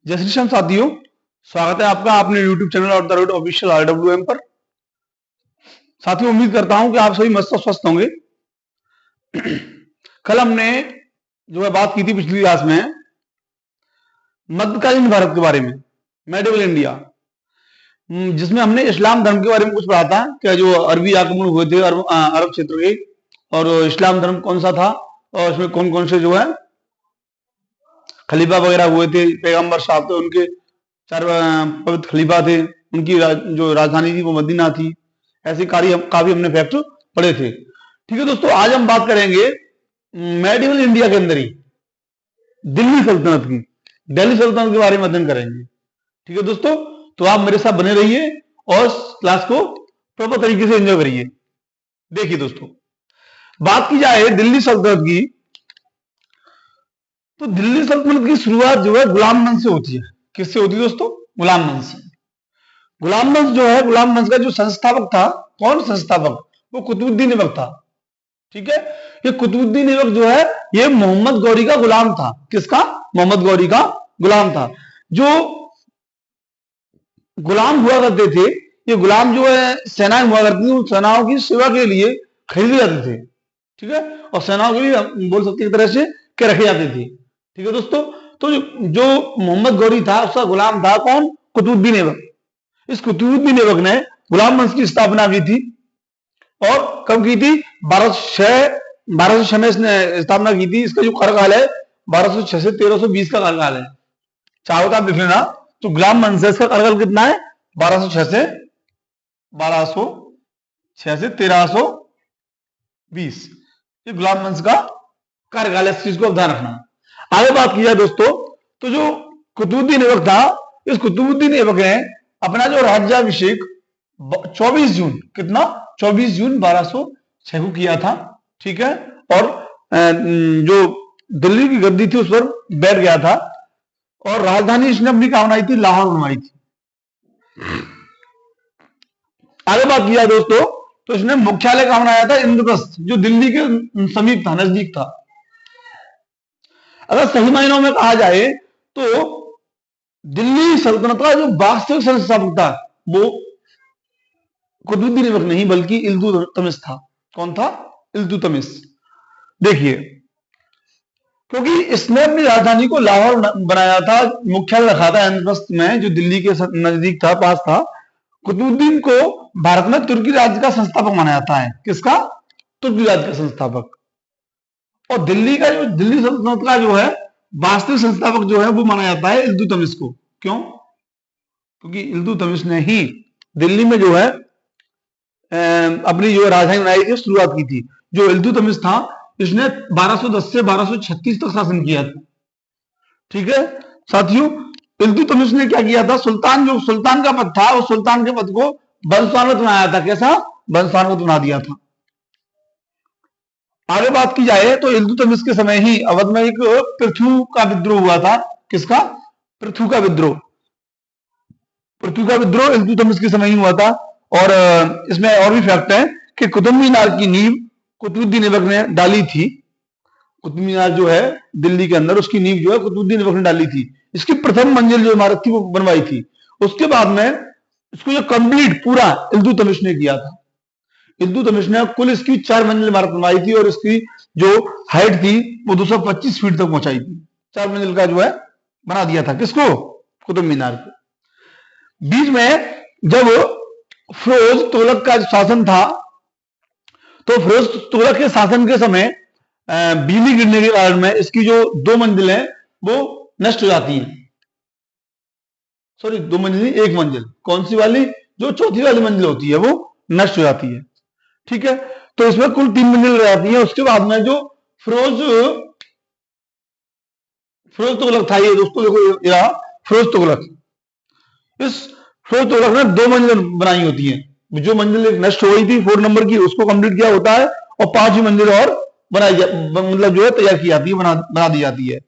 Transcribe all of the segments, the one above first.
जय श्री श्याम साथियों, स्वागत है आपका अपने YouTube चैनल और द रोड ऑफिशियल RWM पर। साथियों, उम्मीद करता हूं कि आप सभी मस्त और स्वस्थ होंगे। कल हमने जो है बात की थी पिछली क्लास में मध्यकालीन भारत के बारे में, मेडिवल इंडिया, जिसमें हमने इस्लाम धर्म के बारे में कुछ पढ़ा था कि जो अरबी आक्रमण हुए थे अरब क्षेत्र के, और इस्लाम धर्म कौन सा था और इसमें कौन कौन से जो है खलीफा वगैरह हुए थे, पैगंबर साहब थे, उनके 4 पवित्र खलीफा थे, उनकी जो राजधानी थी वो मदीना थी। ऐसे काफी हमने फैक्ट पढ़े थे। ठीक है दोस्तों, आज हम बात करेंगे मेडिवल इंडिया के अंदर ही दिल्ली सल्तनत की, दिल्ली सल्तनत के बारे में अध्ययन करेंगे। ठीक है दोस्तों, तो आप मेरे साथ बने रहिए और क्लास को प्रॉपर तरीके से एंजॉय करिए। देखिए दोस्तों, बात की जाए दिल्ली सल्तनत की, तो दिल्ली सल्तनत की शुरुआत जो है गुलाम वंश से होती है। किससे होती है दोस्तों? गुलाम वंश से। गुलाम वंश जो है, गुलाम वंश का जो संस्थापक था, कौन संस्थापक? वो कुतुबुद्दीन ऐबक था। ठीक है, ये कुतुबुद्दीन ऐबक जो है ये मोहम्मद गौरी का गुलाम था। किसका? मोहम्मद गौरी का गुलाम था। जो गुलाम हुआ करते थे, ये गुलाम जो है सेनाएं हुआ करती थी, उन सेनाओं की सेवा के लिए खरीदे जाते थे। ठीक है, और सेनाओं के लिए बोल सकते एक तरह से के रखे जाते थे। ठीक है दोस्तों, तो जो मोहम्मद गौरी था उसका गुलाम था कौन? कुतुबुद्दीन ऐबक। इस कुतुबुद्दीन ऐबक ने गुलाम वंश की स्थापना की थी। और कब की थी? 1206 में इसने स्थापना की थी। इसका जो कार्यकाल है 1206 से 1320 का कार्यकाल है। चाहो तो आप लिख लेना। तो गुलाम वंश का कार्यकाल कितना है? 1206 से 1320। ये गुलाम वंश का कार्यकाल है, इस चीज को ध्यान रखना। आगे बात की जाए दोस्तों, तो जो कुतुबुद्दीन ऐबक था, इस कुतुबुद्दीन ऐबक ने अपना जो राज्याभिषेक 24 जून, कितना? 24 जून 1206 को किया था। ठीक है, और जो दिल्ली की गद्दी थी उस पर बैठ गया था, और राजधानी इसने अपनी कहाँ बनाई थी? लाहौर बनवाई थी। आगे बात किया दोस्तों, तो इसने मुख्यालय कहाँ बनाया था? इंद्रप्रस्थ, जो दिल्ली के समीप था, नजदीक था। अगर सही मायनों में कहा जाए तो दिल्ली सल्तनत का जो वास्तविक संस्थापक था वो कुतुबुद्दीन ऐबक नहीं बल्कि इल्तुतमिश था। कौन था? इल्तुतमिश। देखिए, क्योंकि इसने अपनी राजधानी को लाहौर बनाया था, मुख्यालय रखा था इंद्रप्रस्थ में, जो दिल्ली के नजदीक था, पास था। कुतुबुद्दीन को भारत में तुर्की राज्य का संस्थापक माना जाता है। किसका? तुर्की राज्य का संस्थापक। और दिल्ली सल्तनत का जो है वास्तविक संस्थापक जो है वो माना जाता है इल्तुतमिश को। क्यों? क्योंकि इल्तुतमिश ने ही दिल्ली में जो है अपनी जो राजधानी बनाई थी, शुरुआत की थी। जो इल्तुतमिश था इसने 1210 से 1236 तक शासन किया था। ठीक है साथियों, इल्तुतमिश ने क्या किया था? जो सुल्तान का पद था, उस सुल्तान के पद को वंशानुगत बनाया था। कैसा? वंशानुगत बना दिया था। आगे बात की जाए तो इल्तुतमिश के समय ही अवध में एक पृथु का विद्रोह हुआ था। किसका? पृथु का विद्रोह। पृथु का विद्रोह इल्तुतमिश के समय ही हुआ था। और इसमें और भी फैक्ट है कि कुतुब मीनार की नींव कुतुबुद्दीन ऐबक ने डाली थी। कुतुब मीनार जो है दिल्ली के अंदर, उसकी नींव जो है कुतुबुद्दीन ऐबक ने डाली थी। इसकी प्रथम मंजिल जो इमारत थी वो बनवाई थी। उसके बाद में इसको जो कंप्लीट पूरा इल्तुतमिश ने किया था। इल्तुतमिश ने कुल इसकी 4 मंजिल इमारत बनवाई थी, और इसकी जो हाइट थी वो 225 फीट तक पहुंचाई थी। 4 मंजिल का जो है बना दिया था। किसको? कुतुब मीनार को। बीच में जब फिरोज तुगलक का शासन था, तो फिरोज तुगलक के शासन के समय बिजली गिरने के कारण में इसकी जो 2 मंजिलें वो नष्ट हो जाती हैं। सॉरी, 2 मंजिल, 1 मंजिल। कौन सी वाली? जो चौथी वाली मंजिल होती है वो नष्ट हो जाती है। ठीक है, तो इसमें कुल 3 मंजिल रह जाती है। उसके बाद में जो फिरोज तुगलक था, ये दोस्तों देखो, यह फिरोज तुगलक, इस फिरोज तुगलक ने 2 मंजिल बनाई होती है। जो मंजिल एक नष्ट हो गई थी 4 नंबर की, उसको कंप्लीट किया होता है, और 5वीं मंजिल और मतलब जो है तैयार की जाती है, बना दी जाती है।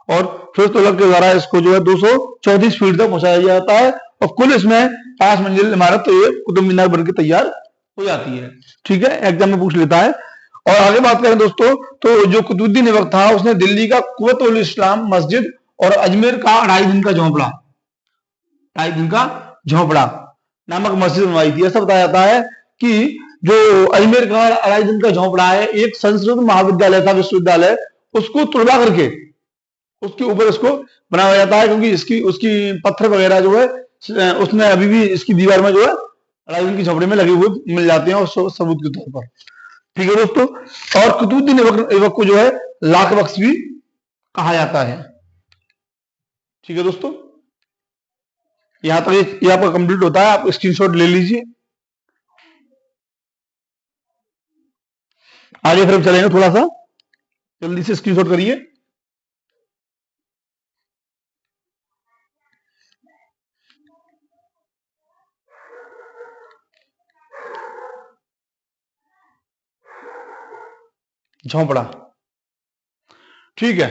और फिरोज तुगलक के द्वारा इसको जो है 234 फीट तक पहुंचाया जाता है, और कुल इसमें 5 मंजिल इमारत तो ये कुतुब मीनार बनकर तैयार हो जाती है। ठीक है, एग्जाम में पूछ लेता है। और आगे बात करें दोस्तों, तो जो कुतुबुद्दीन ऐबक था उसने दिल्ली का कुव्वत उल इस्लाम मस्जिद और अजमेर का 2.5 दिन का झोंपड़ा, 2.5 दिन का झोंपड़ा नामक मस्जिद बनवाई थी। ऐसा बताया जाता है कि जो अजमेर का 2.5 दिन का झोंपड़ा है, एक संस्कृत महाविद्यालय था, विश्वविद्यालय, उसको तुड़वा करके उसके ऊपर इसको बनाया जाता है, क्योंकि इसकी उसकी पत्थर वगैरह जो है उसमें अभी भी इसकी दीवार में जो है 2.5 दिन की झोपड़ी में लगे हुए मिल जाते हैं और सबूत के तौर पर। ठीक है दोस्तों। और कुतुबुद्दीन ऐबक को जो है लाख बख्श भी कहा जाता है। ठीक है दोस्तों, यहां तक ये आपका कंप्लीट होता है। आप स्क्रीनशॉट ले लीजिए। आगे फिर हम चलेंगे, थोड़ा सा जल्दी से स्क्रीनशॉट करिए। झोंपड़ा, ठीक है।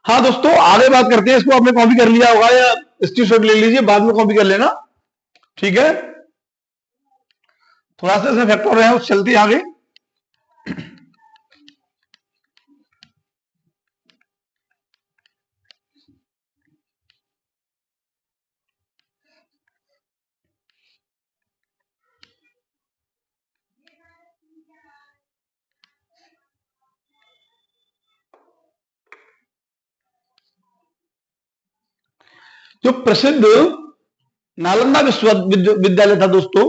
हाँ दोस्तों, आगे बात करते हैं। इसको आपने कॉपी कर लिया होगा या स्क्रीनशॉट ले लीजिए, बाद में कॉपी कर लेना। ठीक है, थोड़ा सा इसमें फैक्टर है, उस चलते आगे। जो प्रसिद्ध नालंदा विश्वविद्यालय था दोस्तों,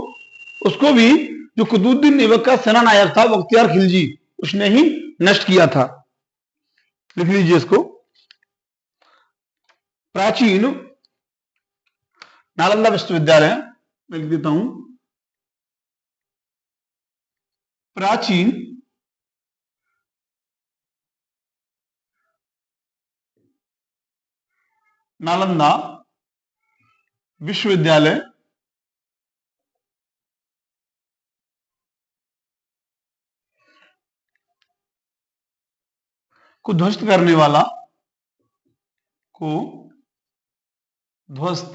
उसको भी जो कुतुबुद्दीन ऐबक का सेना नायक था बख्तियार खिलजी, उसने ही नष्ट किया था। लिख लीजिए इसको। प्राचीन नालंदा विश्वविद्यालय, मैं लिख देता हूं, प्राचीन नालंदा विश्वविद्यालय को ध्वस्त करने वाला, को ध्वस्त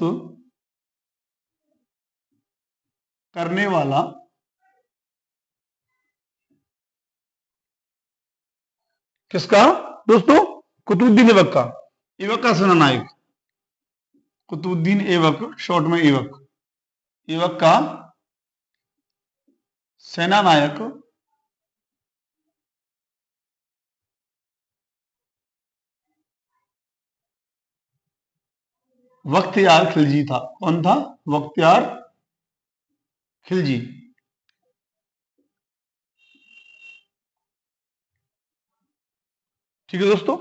करने वाला किसका दोस्तों? कुतुबुद्दीन ऐबक का। ऐबक का सेना नायक कुतुबुद्दीन ऐबक, शॉर्ट में ऐबक, ऐबक का सेना नायक बख्तियार खिलजी था। कौन था? बख्तियार खिलजी। ठीक है दोस्तों,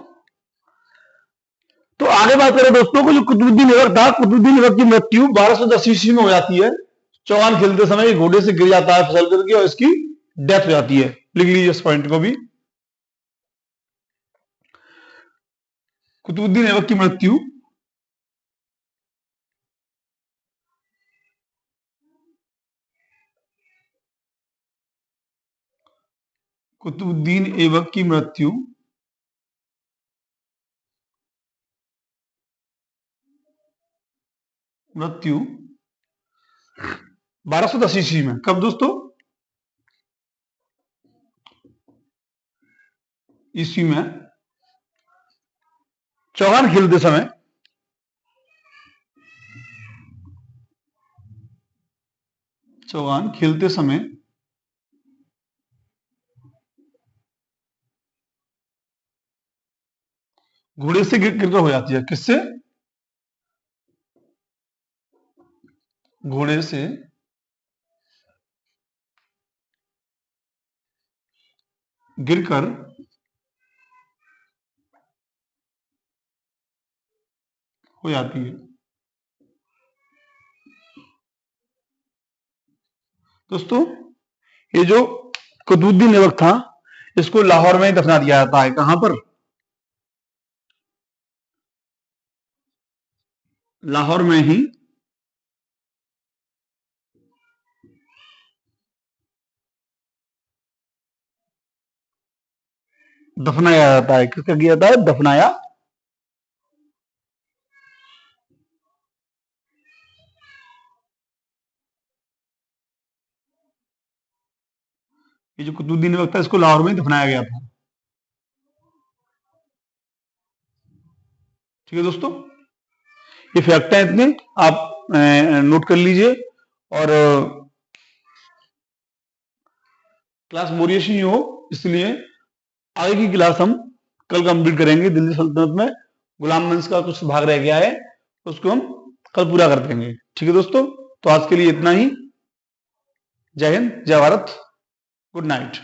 तो आगे बात करें दोस्तों को, जो कुतुबुद्दीन ऐबक था, कुतुबुद्दीन ऐबक की मृत्यु 1210 ईस्वी में हो जाती है। चौहान खेलते समय घोड़े से गिर जाता है फिसल करके और इसकी डेथ हो जाती है। लिख लीजिए इस पॉइंट को भी। कुतुबुद्दीन ऐबक की मृत्यु कुतुबुद्दीन ऐबक की मृत्यु 1210 ईस्वी में। कब दोस्तों? ईस्वी में चौहान खेलते समय, चौहान खेलते समय घोड़े से गिरकर हो जाती है। किससे? घोड़े से गिरकर हो जाती है। दोस्तों, ये जो कुतुबुद्दीन ऐबक था, इसको लाहौर में ही दफना दिया जाता है। कहां पर? लाहौर में ही दफनाया जाता है। किसका किया जाता है? दफनाया। ये जो कुतुबुद्दीन ऐबक था, इसको लाहौर में ही दफनाया गया था। ठीक है दोस्तों, ये फैक्ट है इतने, आप नोट कर लीजिए। और क्लास बोरियस नहीं हो, इसलिए आगे की क्लास हम कल कंप्लीट करेंगे। दिल्ली सल्तनत में गुलाम वंश का कुछ भाग रह गया है, उसको हम कल पूरा कर देंगे। ठीक है दोस्तों, तो आज के लिए इतना ही। जय हिंद, जय भारत, गुड नाइट।